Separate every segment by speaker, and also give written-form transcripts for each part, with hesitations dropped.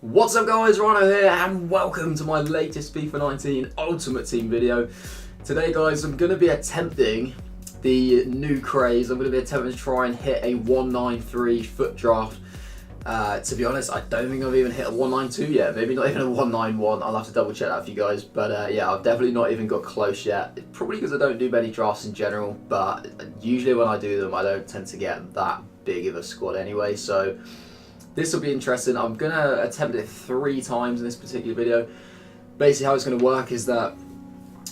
Speaker 1: What's up guys, Rhino here and welcome to my latest FIFA 19 Ultimate Team video. Today guys, I'm going to be attempting the new craze. I'm going to be attempting to try and hit a 193 FUT Draft. To be honest, I don't think I've even hit a 192 yet, maybe not even a 191. I'll have to double check that for you guys, but yeah, I've definitely not even got close yet. Probably because I don't do many drafts in general, but usually when I do them I don't tend to get that big of a squad anyway, so this will be interesting. I'm going to attempt it 3 times in this particular video. Basically how it's going to work is that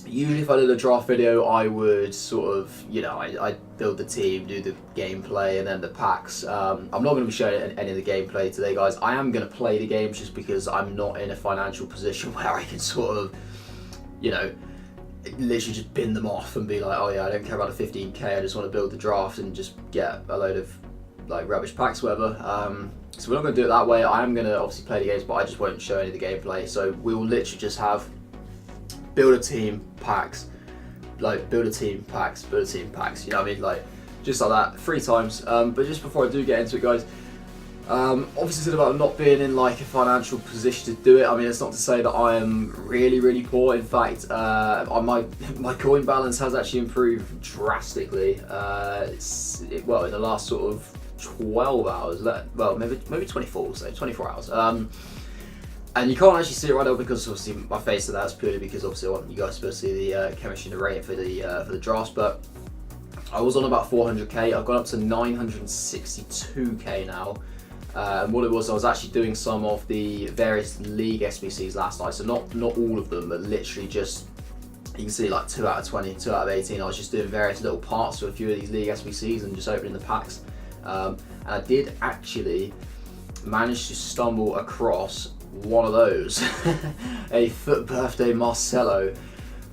Speaker 1: usually if I did a draft video I would sort of, I'd build the team, do the gameplay and then the packs. I'm not going to be showing any of the gameplay today guys. I am going to play the games just because I'm not in a financial position where I can sort of, literally just bin them off and be like, oh yeah, I don't care about the 15k, I just want to build the draft and just get a load of like rubbish packs, whatever. So we're not going to do it that way. I am going to obviously play the games, but I just won't show any of the gameplay. So we will literally just have build a team, packs, build a team, packs, build a team, packs. You know what I mean? Like just like that, 3 times. But just before I do get into it, guys, obviously it's about not being in like a financial position to do it. I mean, it's not to say that I am really poor. In fact, my coin balance has actually improved drastically. Well, in the last sort of 12 hours, well maybe 24, so 24 hours. And you can't actually see it right now because obviously my face to that's purely because obviously I want you guys to be able to see the chemistry and the rating for the drafts. But I was on about 400k. I've gone up to 962k now. And what it was, I was actually doing some of the various league SBCs last night. So not all of them, but literally just, you can see like 2 out of 20, 2 out of 18. I was just doing various little parts for a few of these league SBCs and just opening the packs. And I did actually manage to stumble across one of those, a FUT Birthday Marcelo,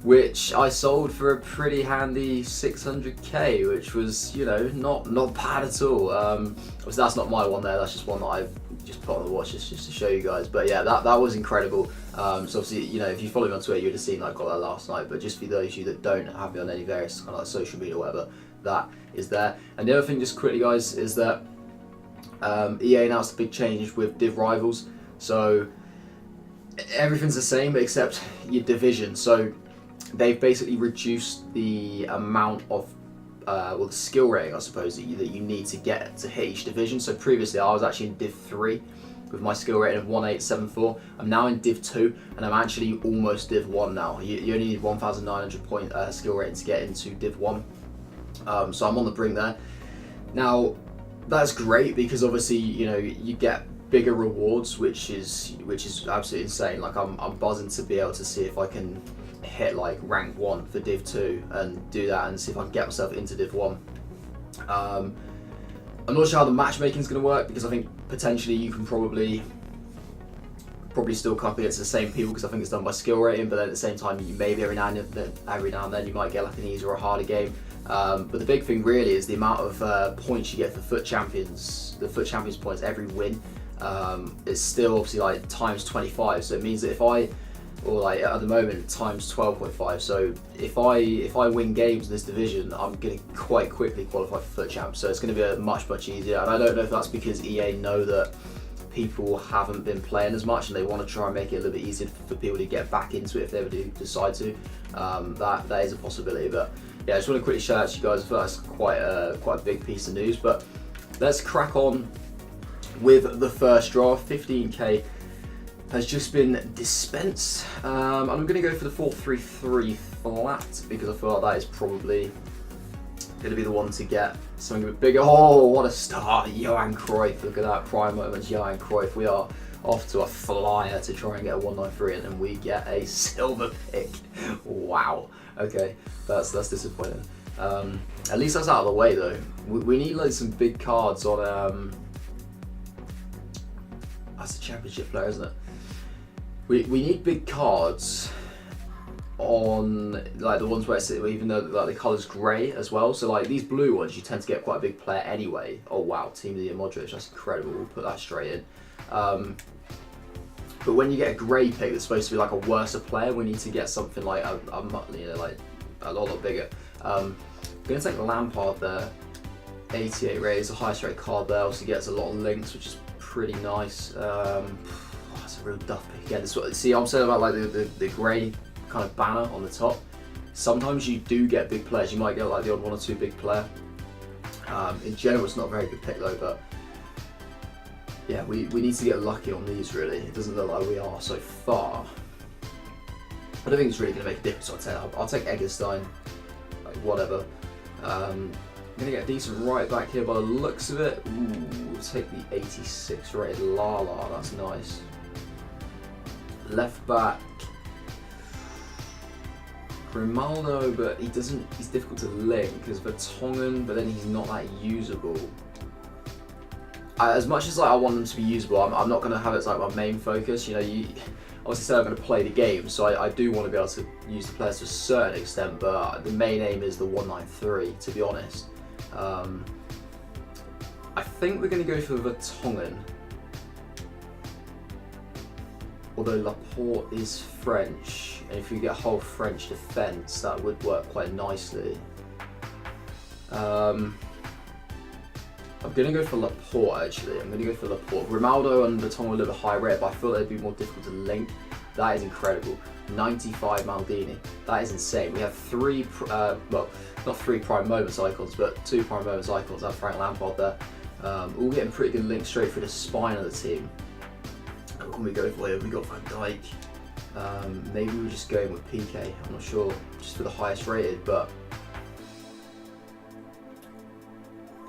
Speaker 1: which I sold for a pretty handy 600k, which was, not bad at all. Obviously that's not my one there, that's just one that I've just put on the watch just to show you guys. But yeah, that was incredible. So obviously, if you follow me on Twitter, you would have seen that I got that last night. But just for those of you that don't have me on any various kind of like social media or whatever, that is there. And the other thing, just quickly guys, is that EA announced a big change with Div Rivals. So everything's the same except your division. So they've basically reduced the amount of well, the skill rating, I suppose, that you need to get to hit each division. So previously I was actually in Div 3 with my skill rating of 1874. I'm now in Div 2 and I'm actually almost Div 1 now. You only need 1900 point skill rating to get into Div 1. So I'm on the brink there. Now that's great because obviously you get bigger rewards, which is absolutely insane. Like I'm buzzing to be able to see if I can hit like rank 1 for Div 2 and do that and see if I can get myself into Div 1. I'm not sure how the matchmaking is going to work because I think potentially you can probably still copy it to the same people because I think it's done by skill rating, but then at the same time you maybe every now and then you might get like an easier or a harder game. But the big thing really is the amount of points you get for FUT Champions. The FUT Champions points every win is still obviously like times 25. So it means that if I, or like at the moment times 12.5. So if I win games in this division, I'm going to quite quickly qualify for FUT Champ. So it's going to be much easier. And I don't know if that's because EA know that people haven't been playing as much and they want to try and make it a little bit easier for people to get back into it if they ever do decide to. That is a possibility. But yeah, I just want to quickly share that to you guys. That's quite a big piece of news. But let's crack on with the first draft. 15k has just been dispensed. I'm going to go for the 4-3-3 flat because I feel like that is probably going to be the one to get something a bit bigger. Oh, what a start. Johan Cruyff. Look at that. Prime moments, Johan Cruyff. We are off to a flyer to try and get a 193 and then we get a silver pick. Wow. Okay, that's disappointing. At least that's out of the way though. We need like some big cards on that's a championship player, isn't it? We need big cards on like the ones where it's, even though like the colour's grey as well. So like these blue ones, you tend to get quite a big player anyway. Oh wow, Team of the Year Modric, that's incredible. We'll put that straight in. But when you get a grey pick that's supposed to be like a worse player, we need to get something like like a lot bigger. I'm gonna take Lampard there. 88 raise, the highest rate card there. Also gets a lot of links, which is pretty nice. That's a real duff pick again. See, I'm saying about like the grey kind of banner on the top. Sometimes you do get big players. You might get like the odd 1 or 2 big player. In general, it's not a very good pick though, but yeah, we need to get lucky on these really. It doesn't look like we are so far. I don't think it's really going to make a difference. I'll take Eggestein, like whatever. I'm going to get a decent right back here by the looks of it. Ooh, we'll take the 86 rated Lala, that's nice. Left back, Grimaldo, but he's difficult to link because Vertonghen, but then he's not that usable. As much as like I want them to be usable, I'm not going to have it as like my main focus. You know, obviously said I'm going to play the game, so I do want to be able to use the players to a certain extent, but the main aim is the 193, to be honest. I think we're going to go for Vertonghen. Although Laporte is French, and if you get a whole French defence, that would work quite nicely. I'm going to go for Laporte actually. I'm going to go for Laporte. Ronaldo and Vertonghen are a little bit high rate, but I feel they'd be more difficult to link. That is incredible. 95 Maldini. That is insane. We have 3, well, not 3 prime moments icons, but 2 prime moments icons. That's Frank Lampard there. All getting pretty good links straight through the spine of the team. What can we go for here? We got Van Dijk. Maybe we're just going with PK. I'm not sure, just for the highest rated, but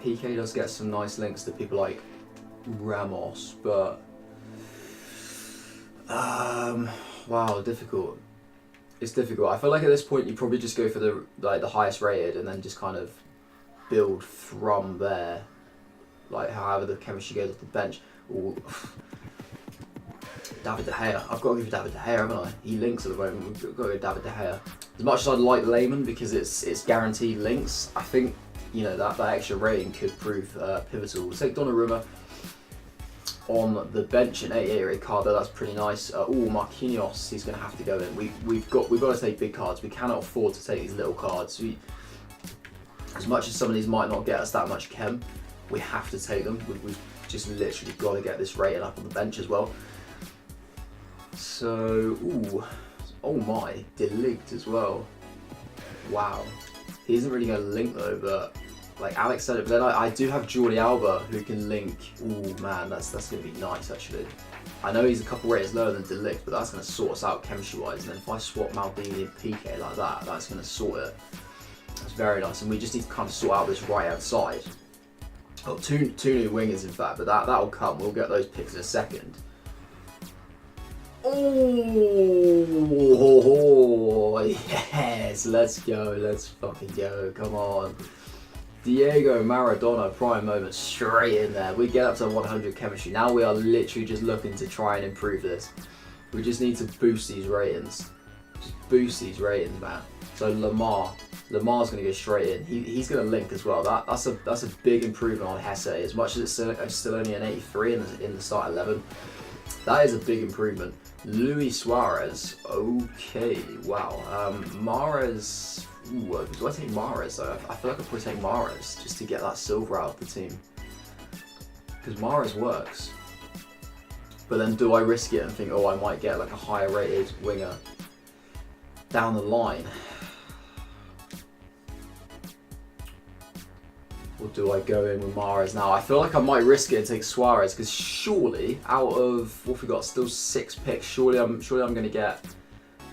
Speaker 1: PK does get some nice links to people like Ramos, but wow, difficult. It's difficult. I feel like at this point you probably just go for the highest rated and then just kind of build from there, like however the chemistry goes off the bench. Ooh. David De Gea. I've got to go for David De Gea, haven't I? He links at the moment. We've got to go David De Gea. As much as I'd like Lehman because it's guaranteed links, I think, you know, that extra rating could prove pivotal. We'll take Donnarumma on the bench in 88 Ricardo. That's pretty nice. Marquinhos, he's going to have to go in. We've got to take big cards. We cannot afford to take these little cards. As much as some of these might not get us that much chem, we have to take them. We've just literally got to get this rating up on the bench as well. So, oh my, De Ligt as well. Wow. He isn't really going to link though, but like Alex said it, but then I do have Jordi Alba who can link. Ooh man, that's going to be nice actually. I know he's a couple ratings lower than De Ligt, but that's going to sort us out chemistry wise. And then if I swap Maldini and PK like that, that's going to sort it. That's very nice. And we just need to kind of sort out this right hand side. Oh, two new wingers in fact, but that'll come. We'll get those picks in a second. Oh, yes, let's go, let's fucking go, come on. Diego Maradona, prime moment, straight in there. We get up to 100 chemistry. Now we are literally just looking to try and improve this. We just need to boost these ratings. Just boost these ratings, man. So Lamar's going to go straight in. He's going to link as well. That's a big improvement on Hesse. As much as it's still only an 83 in the start 11, that is a big improvement. Luis Suarez, okay, wow. Mahrez, do I take Mahrez though? I feel like I'll probably take Mahrez just to get that silver out of the team. Because Mahrez works. But then do I risk it and think, oh, I might get like a higher rated winger down the line? Or do I go in with Mahrez now? I feel like I might risk it and take Suarez because surely out of what have we got, still 6 picks. Surely I'm going to get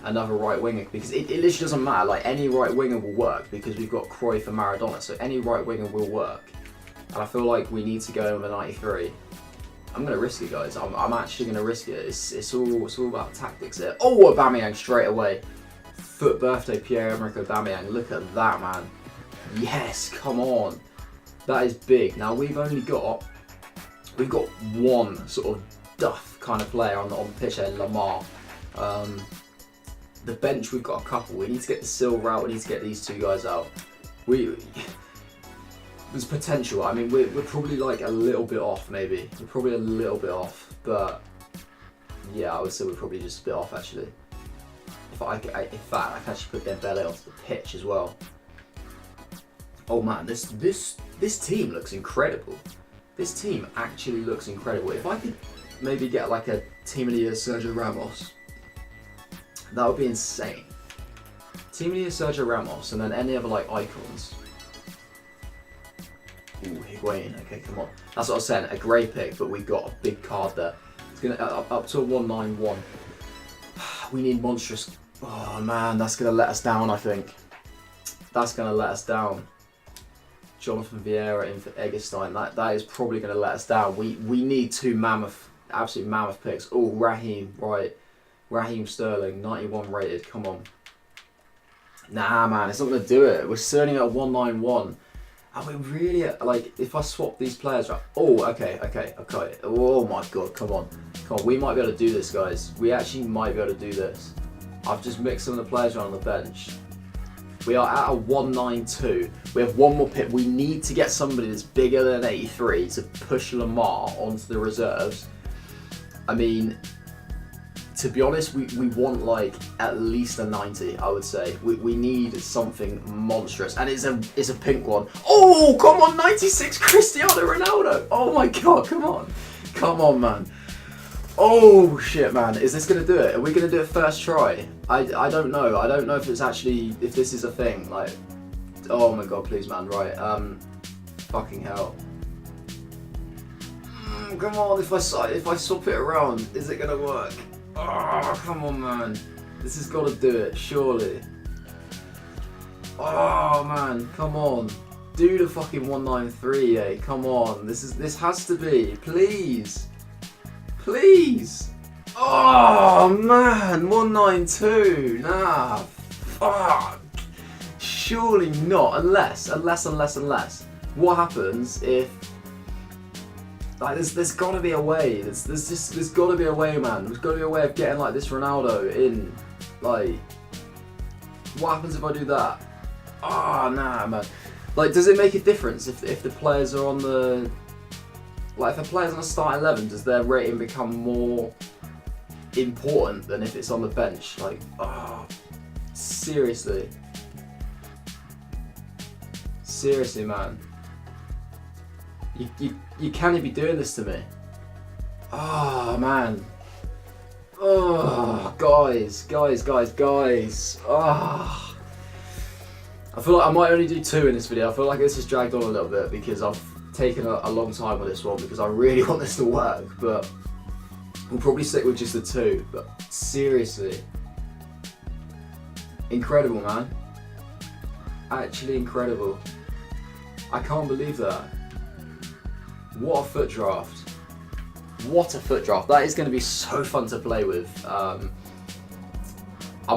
Speaker 1: another right winger because it literally doesn't matter. Like any right winger will work because we've got Cruyff and Maradona, so any right winger will work. And I feel like we need to go in with a 93. I'm going to risk it, guys. I'm actually going to risk it. It's all about tactics here. Oh, Aubameyang straight away. FUT birthday, Pierre-Emerick Aubameyang. Look at that, man. Yes, come on. That is big. Now we've got one sort of duff kind of player on the pitch here, Lamar. The bench we've got a couple. We need to get the silver out. We need to get these 2 guys out. There's potential. I mean, we're probably like a little bit off, maybe. We're probably a little bit off, but yeah, I would say we're probably just a bit off actually. In fact, I can actually put Dembele onto the pitch as well. Oh man, this team looks incredible. This team actually looks incredible. If I could maybe get like a Team of the Year, Sergio Ramos. That would be insane. Team of the Year, Sergio Ramos, and then any other like icons. Ooh, Higuain. Okay, come on. That's what I was saying. A grey pick, but we got a big card there. It's gonna up to a 191. We need monstrous. Oh man, that's gonna let us down. I think that's gonna let us down. Jonathan Vieira in for Eggestein. That is probably gonna let us down. We need two mammoth, absolute mammoth picks. Oh, Raheem, right? Raheem Sterling, 91 rated. Come on. Nah, man, it's not gonna do it. We're starting at 191. And we really, like, if I swap these players right. Oh, okay. Oh my god, come on. We might be able to do this, guys. We actually might be able to do this. I've just mixed some of the players around on the bench. We are at a 192. We have one more pick. We need to get somebody that's bigger than 83 to push Lamar onto the reserves. I mean, to be honest, we want like at least a 90, I would say. We need something monstrous. And it's a pink one. Oh, come on, 96 Cristiano Ronaldo. Oh my god, come on. Come on, man. Oh shit, man. Is this gonna do it? Are we gonna do it first try? I don't know. I don't know if it's actually, if this is a thing. Like, oh my god, please, man. Right. Fucking hell. Come on. If I swap it around, is it gonna work? Oh, come on, man. This has got to do it, surely. Oh man, come on. Do the fucking 193, eh? Come on. This has to be. Please. Please! Oh man, 192. Nah, fuck. Surely not. Unless. What happens if? Like, there's got to be a way. There's got to be a way, man. There's got to be a way of getting like this Ronaldo in. Like, what happens if I do that? Oh nah, man. Like, does it make a difference if the players are on the? Like, if a player's on a start 11, does their rating become more important than if it's on the bench? Like, oh, seriously. Seriously, man. You can't be doing this to me. Oh, man. Oh, guys. Oh. I feel like I might only do 2 in this video. I feel like this has dragged on a little bit because I've taken a long time with this one because I really want this to work, but we'll probably stick with just the 2. But seriously, incredible, man. Actually incredible. I can't believe that. What a FUT Draft. What a FUT Draft. That is going to be so fun to play with. I'm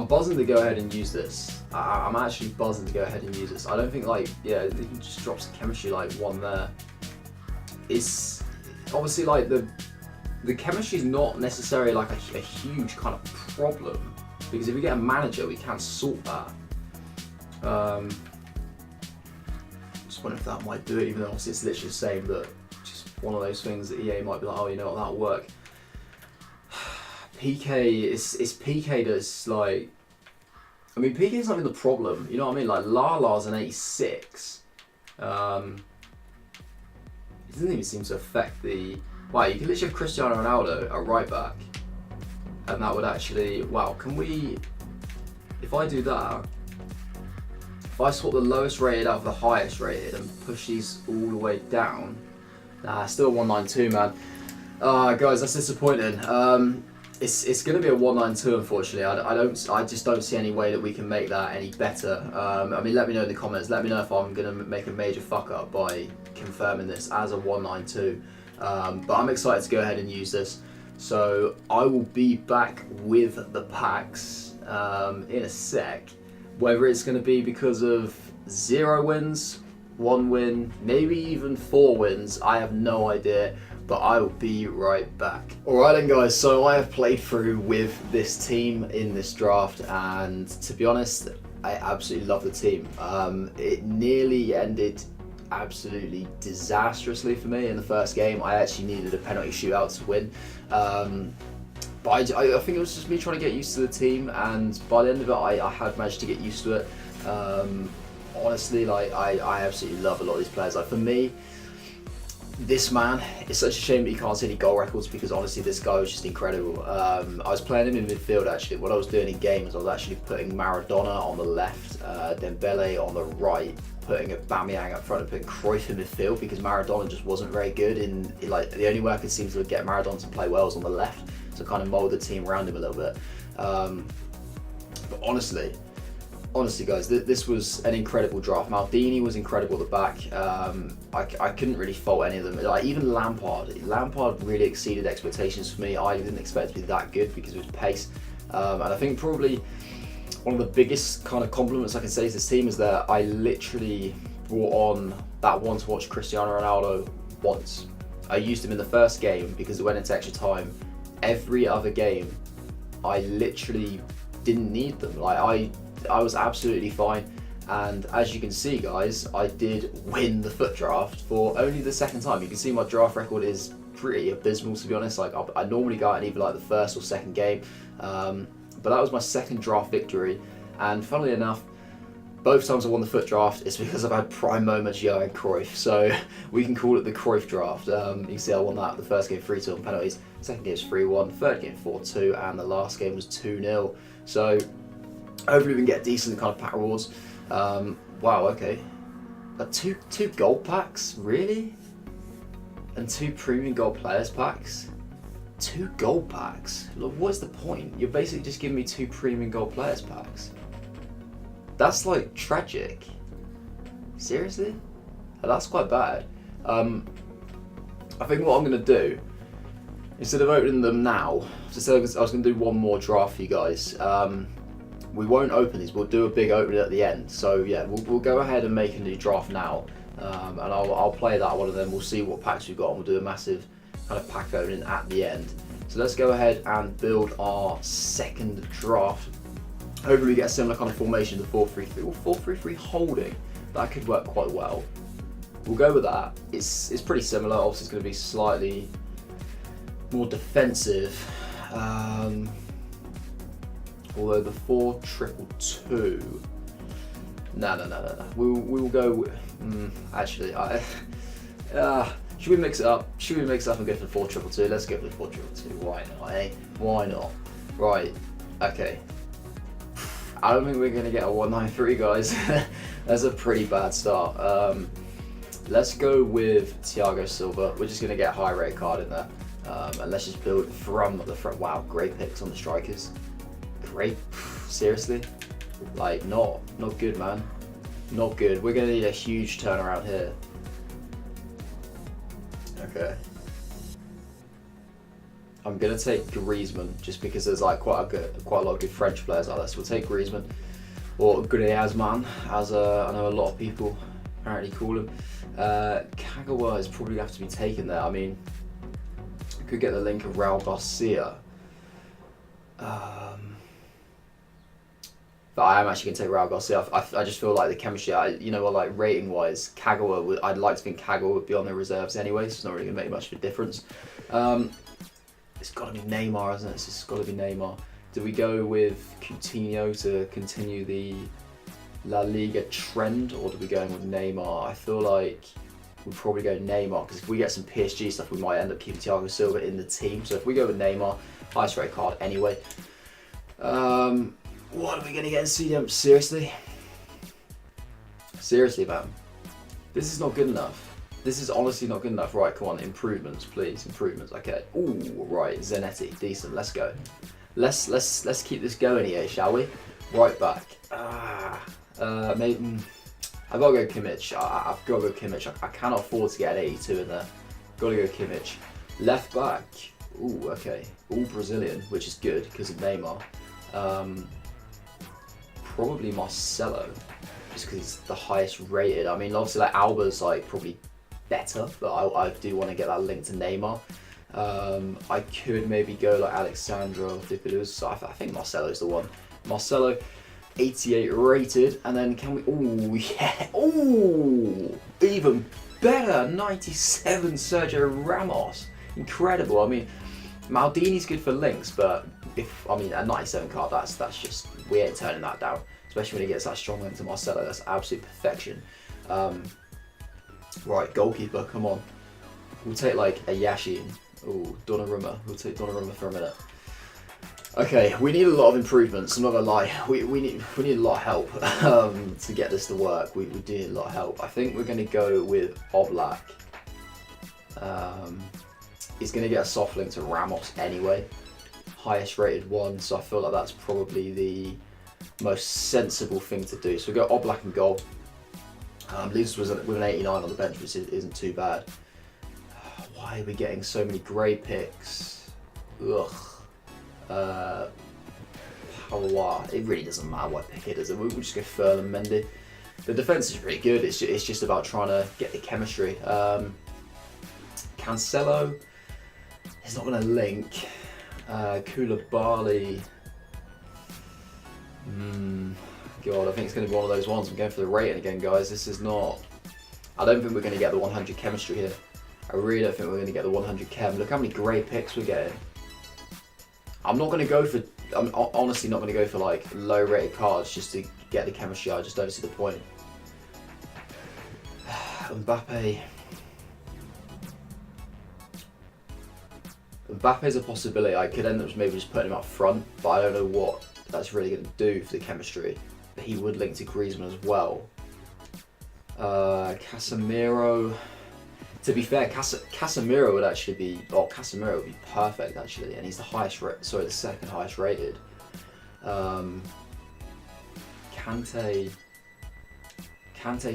Speaker 1: buzzing to go ahead and use this. I'm actually buzzing to go ahead and use this. I don't think, like, yeah, it just drops the chemistry like 1 there. It's obviously like the chemistry is not necessarily like a huge kind of problem, because if we get a manager we can sort that. Just wonder if that might do it, even though obviously it's literally the same, but just one of those things that EA might be like, oh, you know what, that'll work. PK it's PK that's like, I mean, PK's not even the problem, you know what I mean? Like, Lala's an 86. It doesn't even seem to affect the. Wow, you can literally have Cristiano Ronaldo at right back, and that would actually. Wow, can we? If I do that, if I swap the lowest rated out of the highest rated and push these all the way down, nah, still 192, man. Guys, that's disappointing. It's going to be a 192, unfortunately. I just don't see any way that we can make that any better. I mean, let me know in the comments. Let me know if I'm going to make a major fuck up by confirming this as a 192. But I'm excited to go ahead and use this. So I will be back with the packs in a sec. Whether it's going to be because of 0 wins, 1 win, maybe even 4 wins, I have no idea. But I will be right back. Alright then, guys, so I have played through with this team in this draft, and to be honest, I absolutely love the team. It nearly ended absolutely disastrously for me in the first game. I actually needed a penalty shootout to win. But I think it was just me trying to get used to the team, and by the end of it, I had managed to get used to it. Honestly, like, I absolutely love a lot of these players. Like, for me, This man, it's such a shame that you can't see any goal records because honestly this guy was just incredible. I was playing him in midfield actually. What I was doing in games, I was actually putting Maradona on the left, Dembele on the right, putting Aubameyang up front and putting Cruyff in midfield because Maradona just wasn't very good in like, the only way I could seem to get Maradona to play well was on the left, so kind of mould the team around him a little bit. But honestly guys, this was an incredible draft. Maldini was incredible at the back. I couldn't really fault any of them. Like even Lampard really exceeded expectations for me. I didn't expect it to be that good because of his pace. And I think probably one of the biggest kind of compliments I can say to this team is that I literally brought on that one to watch Cristiano Ronaldo once. I used him in the first game because it went into extra time. Every other game, I literally didn't need them. Like I was absolutely fine, and as you can see guys, I did win the FUT Draft for only the second time. You can see my draft record is pretty abysmal, to be honest. Like I normally go out in either like the first or second game, but that was my second draft victory, and funnily enough, both times I won the FUT Draft, it's because I've had prime moments Johan Cruyff, so we can call it the Cruyff Draft. You can see I won that, the first game 3-2 on penalties, second game was 3-1, third game 4-2, and the last game was 2-0. So hopefully we can get decent kind of pack rewards. Wow, okay. Two gold packs, really? And 2 premium gold players packs? 2 gold packs? Look, what's the point? You're basically just giving me 2 premium gold players packs. That's like tragic. Seriously? That's quite bad. I think what I'm gonna do, instead of opening them now, I was gonna do one more draft for you guys. We won't open these, we'll do a big opening at the end. So yeah, we'll go ahead and make a new draft now. And I'll play that one of them, we'll see what packs we've got, and we'll do a massive kind of pack opening at the end. So let's go ahead and build our second draft. Hopefully we get a similar kind of formation to 4-3-3 or 4-3-3 holding. That could work quite well. We'll go with that. It's pretty similar, obviously it's going to be slightly more defensive. Although the 4-2-2, no. We will go. Actually, should we mix it up? Should we mix it up and go for the 4-2-2? Let's go for the 4-2-2. Why not? Eh? Why not? Right. Okay. I don't think we're gonna get a 1-9-3, guys. That's a pretty bad start. Let's go with Thiago Silva. We're just gonna get a high rate card in there, and let's just build from the front. Wow, great picks on the strikers. Great, seriously, like not good, man, not good. We're gonna need a huge turnaround here. Okay, I'm gonna take Griezmann just because there's like quite a lot of good French players out there. So we'll take Griezmann, or Griezmann, as I know a lot of people apparently call him. Kagawa is probably gonna have to be taken there. I mean, we could get the link of Raul Garcia. But I am actually going to take Raul Garcia. I just feel like the chemistry, you know, like rating wise, Kagawa, I'd like to think Kagawa would be on the reserves anyway, so it's not really going to make much of a difference. It's got to be Neymar, isn't it? It's got to be Neymar. Do we go with Coutinho to continue the La Liga trend, or do we go in with Neymar? I feel like we'll probably go Neymar, because if we get some PSG stuff, we might end up keeping Thiago Silva in the team. So if we go with Neymar, highest rate card anyway. What are we going to get in CDM? Seriously? Seriously, man. This is not good enough. This is honestly not good enough. Right, come on, improvements, please. Improvements, okay. Ooh, right, Zanetti, decent, let's go. Let's keep this going here, shall we? Right back. Maybe I've got to go Kimmich. I've got to go Kimmich. I cannot afford to get an 82 in there. Got to go Kimmich. Left back. Ooh, okay. All Brazilian, which is good because of Neymar. Probably Marcelo, just because he's the highest rated. I mean, obviously, like Alba's like probably better, but I do want to get that link to Neymar. I could maybe go like Alexandro Fipilus. So I think Marcelo's the one. Marcelo, 88 rated, and then can we? Oh yeah, oh even better, 97 Sergio Ramos. Incredible. I mean, Maldini's good for links, but a 97 card, that's just, we ain't turning that down, especially when he gets that strong link to Marcelo. That's absolute perfection. Right, goalkeeper, come on. We'll take like a Yashin. Oh, Donnarumma. We'll take Donnarumma for a minute. Okay, we need a lot of improvements. I'm not gonna lie. We need a lot of help to get this to work. We do need a lot of help. I think we're gonna go with Oblak. He's gonna get a soft link to Ramos anyway. Highest rated one, so I feel like that's probably the most sensible thing to do. So we go Oblak and goal. Leaves us with an 89 on the bench, which isn't too bad. Why are we getting so many grey picks? Ugh. Palawa. It really doesn't matter what pick it is. We'll just go Ferland Mendy. The defence is really good. It's just about trying to get the chemistry. Cancelo is not going to link. Koulibaly. God, I think it's going to be one of those ones. I'm going for the rating again, guys. This is not. I don't think we're going to get the 100 chemistry here. I really don't think we're going to get the 100 chem. Look how many grey picks we're getting. I'm not going to go for. I'm honestly not going to go for like low rated cards just to get the chemistry. I just don't see the point. Mbappe. Mbappe's a possibility. I could end up maybe just putting him up front, but I don't know what that's really going to do for the chemistry. But he would link to Griezmann as well. Casemiro. To be fair, Casemiro would actually be. Oh, Casemiro would be perfect actually, and he's the highest. The second highest rated. Kante's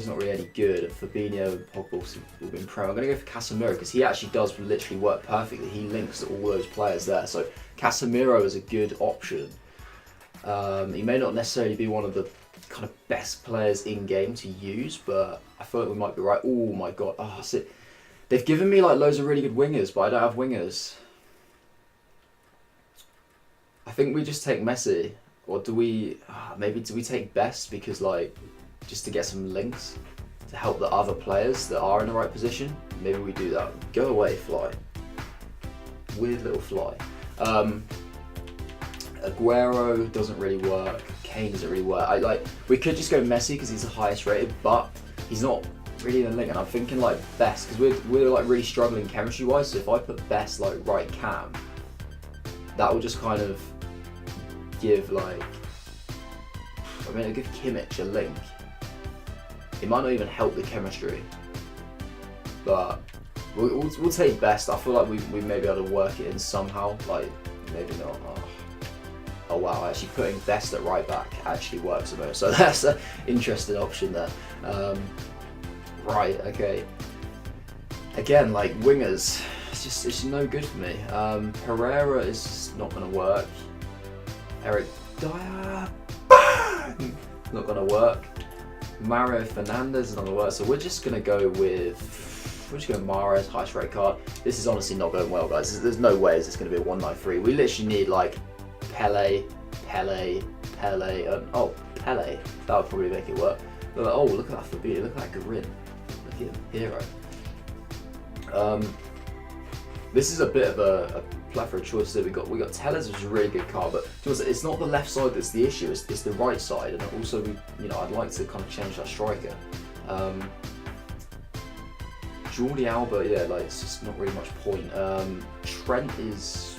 Speaker 1: not really any good. And Fabinho and Pogba will be in Prem. I'm going to go for Casemiro because he actually does literally work perfectly. He links to all those players there. So Casemiro is a good option. He may not necessarily be one of the kind of best players in game to use, but I feel like we might be right. Oh my god! Oh, they've given me like loads of really good wingers, but I don't have wingers. I think we just take Messi, or do we? Maybe do we take Best because like just to get some links to help the other players that are in the right position? Maybe we do that. Go away, fly. Weird little fly. Aguero doesn't really work. Kane doesn't really work. We could just go Messi because he's the highest rated, but he's not really in the link. And I'm thinking like Best because we're like really struggling chemistry wise. So if I put Best like right cam, that will just kind of give like. I mean, it'll give Kimmich a link. It might not even help the chemistry, but we'll take Best. I feel like we may be able to work it in somehow. Like maybe not. Oh wow, actually putting Best at right back actually works a bit. So that's an interesting option there. Right, okay. Again, like wingers, it's no good for me. Pereira is just not going to work. Eric Dyer, bang! Not going to work. Mario Fernandez is not going to work. So we're just going to go with Mahrez, highest rate card. This is honestly not going well, guys. There's no way it's going to be a 193. We literally need like Pele, and oh, Pele. That would probably make it work. But, oh, look at that Fabinho. Look at that grin. Look at him, hero. This is a bit of a plethora of choices that we got. We got Tellers, which is a really good card, but it's not the left side that's the issue. It's the right side, and also I'd like to kind of change that striker. Jordi Alba, yeah, like it's just not really much point. Trent is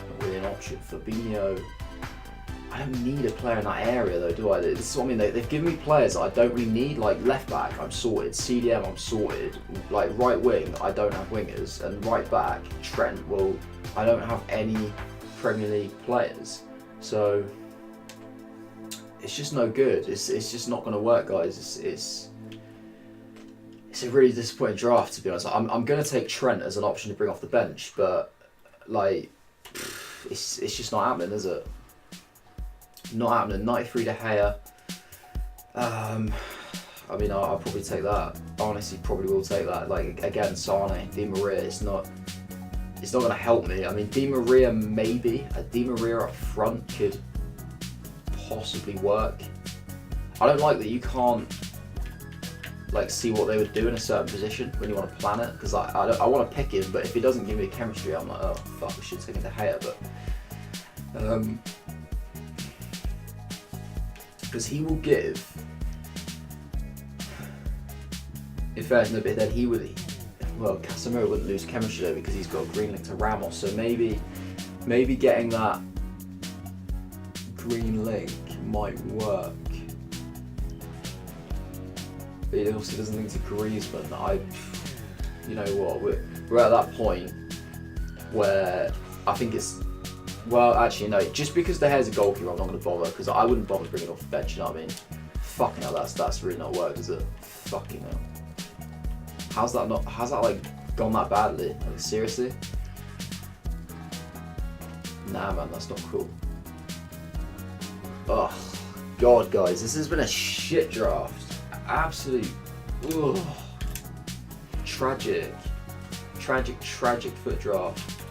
Speaker 1: not really an option. Fabinho. I don't need a player in that area though, do I? This is what I mean. They've given me players that I don't really need. Like left back, I'm sorted. CDM, I'm sorted. Like right wing, I don't have wingers, and right back, Trent. Well, I don't have any Premier League players, so it's just no good. It's just not going to work, guys. It's a really disappointing draft, to be honest. I'm going to take Trent as an option to bring off the bench, but like it's just not happening, is it? Not happening. 93 De Gea. I mean, I'll probably take that. Honestly, probably will take that. Like again, Sane, Di Maria. It's not going to help me. I mean, Di Maria maybe. A Di Maria up front could possibly work. I don't like that you can't like see what they would do in a certain position when you want to plan it, because I want to pick him, but if he doesn't give me a chemistry, I'm like, oh fuck, we should take him to Gea, but because he will give. In fairness, no, but then he would. well, Casemiro wouldn't lose chemistry though because he's got a green link to Ramos. So maybe getting that green link might work. But he also doesn't link to Griezmann. You know what? We're at that point where I think it's. Well, actually, no. Just because De Gea's a goalkeeper, I'm not going to bother because I wouldn't bother bringing off the bench. You know what I mean? Fucking hell, that's really not worked, is it? Fucking hell. How's that like gone that badly? Like seriously? Nah, man, that's not cool. Oh God, guys, this has been a shit draft. Absolute, tragic FUT Draft.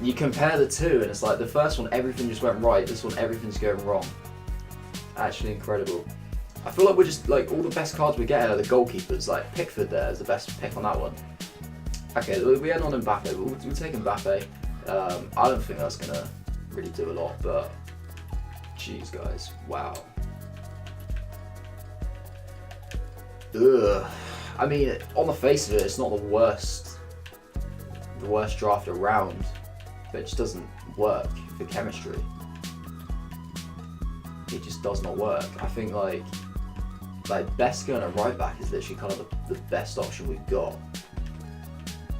Speaker 1: You compare the two, and it's like the first one everything just went right. This one everything's going wrong. Actually incredible. I feel like we're just like all the best cards we're getting are the goalkeepers. Like Pickford there is the best pick on that one. Okay, we had on Mbappe. We'll take Mbappe. I don't think that's gonna really do a lot, but jeez, guys, wow. Ugh. I mean, on the face of it, it's not the worst draft around, but it just doesn't work for chemistry. It just does not work. I think like Beska and a right back is literally kind of the best option we've got,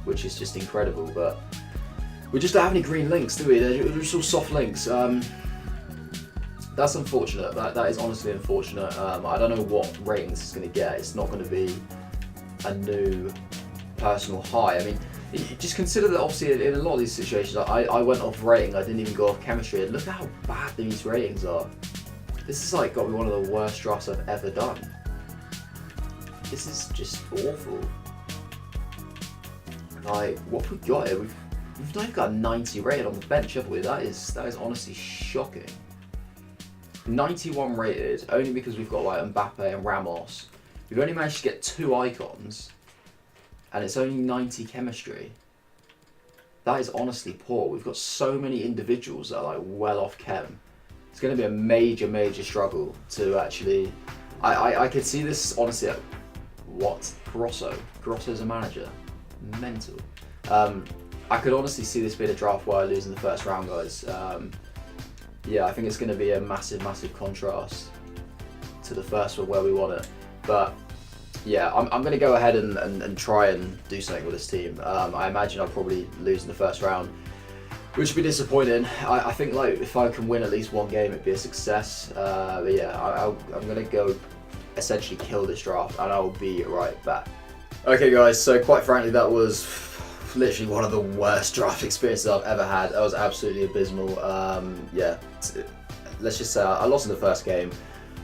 Speaker 1: which is just incredible. But we just don't have any green links, do we? They're just all soft links. That's unfortunate. That is honestly unfortunate. I don't know what rating this is going to get. It's not going to be a new personal high. I mean, just consider that obviously in a lot of these situations, I went off rating. I didn't even go off chemistry. And look at how bad these ratings are. This is like got to be one of the worst drafts I've ever done. This is just awful. Like, what have we got here? We've not even got a 90 rated on the bench, have we? That is honestly shocking. 91 rated, only because we've got like Mbappe and Ramos. We've only managed to get 2 icons, and it's only 90 chemistry. That is honestly poor. We've got so many individuals that are like well off chem. It's going to be a major struggle to actually. I could see this honestly at what Grosso's a manager, mental. I could honestly see this being a draft where I lose in the first round, guys. Yeah, I think it's going to be a massive contrast to the first one where we won it. But yeah, I'm going to go ahead and try and do something with this team. I imagine I'll probably lose in the first round, which would be disappointing. I think like if I can win at least one game, it'd be a success. But yeah, I'm going to go essentially kill this draft, and I'll be right back. Okay, guys. So quite frankly, that was literally one of the worst draft experiences I've ever had. That was absolutely abysmal. Yeah, let's just say I lost in the first game.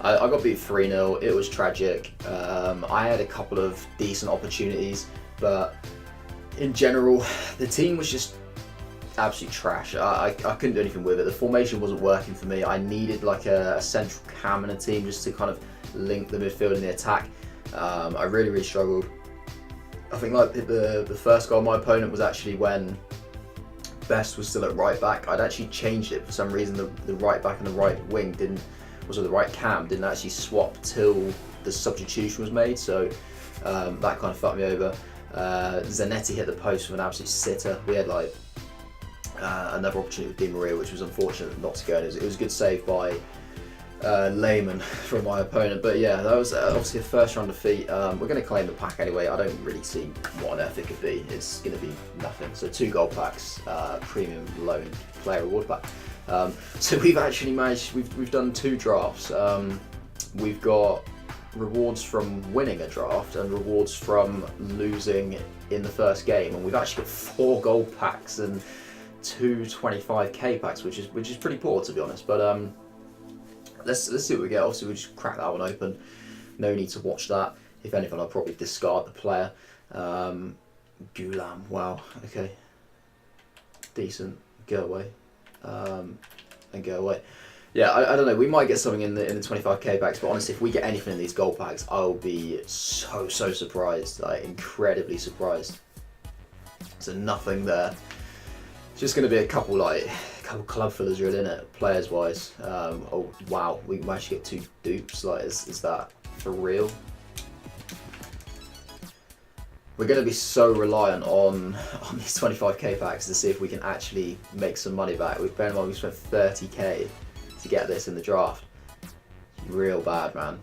Speaker 1: I got beat 3-0. It was tragic. I had a couple of decent opportunities, but in general, the team was just absolute trash. I couldn't do anything with it. The formation wasn't working for me. I needed like a central cam in a team just to kind of link the midfield and the attack. I really struggled. I think like the first goal of my opponent was actually when Best was still at right back. I'd actually changed it for some reason. The right back and the right wing the right cam didn't actually swap till the substitution was made. So that kind of fucked me over. Zanetti hit the post with an absolute sitter. We had like another opportunity with Di Maria, which was unfortunate not to go. It was a good save by Lehmann from my opponent, but yeah, that was obviously a first round defeat. We're going to claim the pack anyway. I don't really see what on earth it could be. It's going to be nothing. So 2 gold packs, premium loan player reward pack. So we've actually managed. We've done 2 drafts. We've got rewards from winning a draft and rewards from losing in the first game, and we've actually got 4 gold packs and 2 25k packs, which is pretty poor to be honest. But let's see what we get. Obviously, we'll just crack that one open. No need to watch that. If anything, I'll probably discard the player. Gulam, wow, okay. Decent, go away. And go away. Yeah, I don't know, we might get something in the 25k packs, but honestly, if we get anything in these gold packs, I'll be so surprised, like incredibly surprised. So nothing there. It's just going to be a couple club fillers really, in it, players wise. Oh wow, we managed to get 2 dupes. Like, is that for real? we're going to be so reliant on these 25k packs to see if we can actually make some money back. We've bear in mind we spent 30k to get this in the draft. Real bad, man.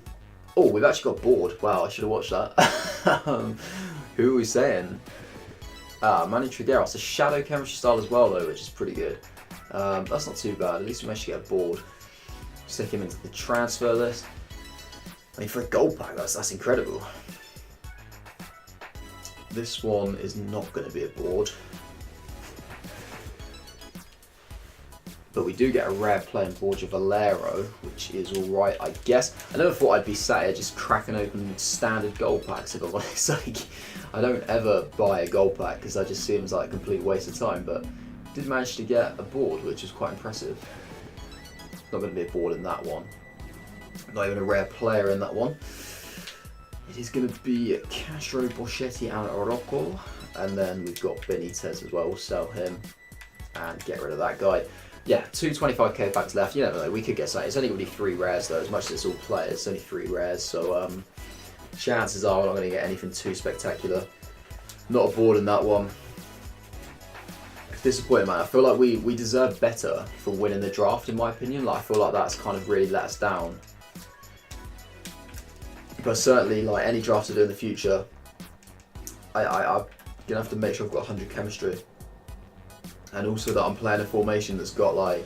Speaker 1: Oh, we've actually got bored. Wow, I should have watched that. Who are we saying? Manny Trigueros, a shadow chemistry style as well though, which is pretty good. That's not too bad. At least we managed to get a board. Stick him into the transfer list. I mean, for a gold pack, that's incredible. This one is not going to be a board. But we do get a rare playing Borja Valero, which is alright, I guess. I never thought I'd be sat here just cracking open standard gold packs, if I'm honest. Like, I don't ever buy a gold pack because that just seems like a complete waste of time, but did manage to get a board, which is quite impressive. Not going to be a board in that one. Not even a rare player in that one. It is going to be Castro, Borchetti and Rocco. And then we've got Benitez as well. We'll sell him and get rid of that guy. Yeah, 2 25k packs left. You never know, we could get something. It's only going to be 3 rares though, as much as it's all players. It's only 3 rares, so chances are we're not going to get anything too spectacular. Not a board in that one. Disappointing, man. I feel like we deserve better for winning the draft, in my opinion. Like, I feel like that's kind of really let us down. But certainly, like any drafts I do in the future, I'm gonna have to make sure I've got 100 chemistry, and also that I'm playing a formation that's got like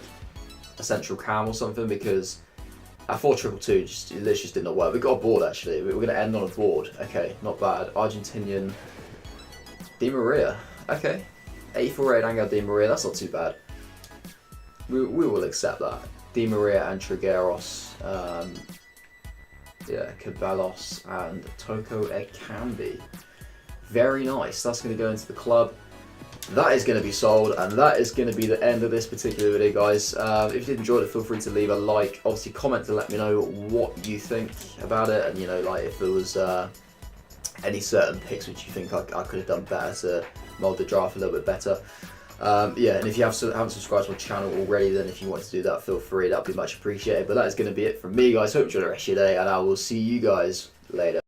Speaker 1: a central cam or something, because at 4-2-2 it literally just did not work. We got a board actually. We're gonna end on a board. Okay, not bad. Argentinian Di Maria. Okay, 84 Angel Di Maria. That's not too bad. We will accept that. Di Maria and Trigueros. Yeah, Caballos and Toko Ekambi. Very nice. That's going to go into the club. That is going to be sold, and that is going to be the end of this particular video, guys. If you did enjoy it, feel free to leave a like. Obviously, comment to let me know what you think about it, and like if there was any certain picks which you think I could have done better to mould the draft a little bit better. Yeah, and if you haven't subscribed to my channel already, then if you want to do that, feel free. That'd be much appreciated. But that is going to be it from me, guys. Hope you enjoy the rest of your day, and I will see you guys later.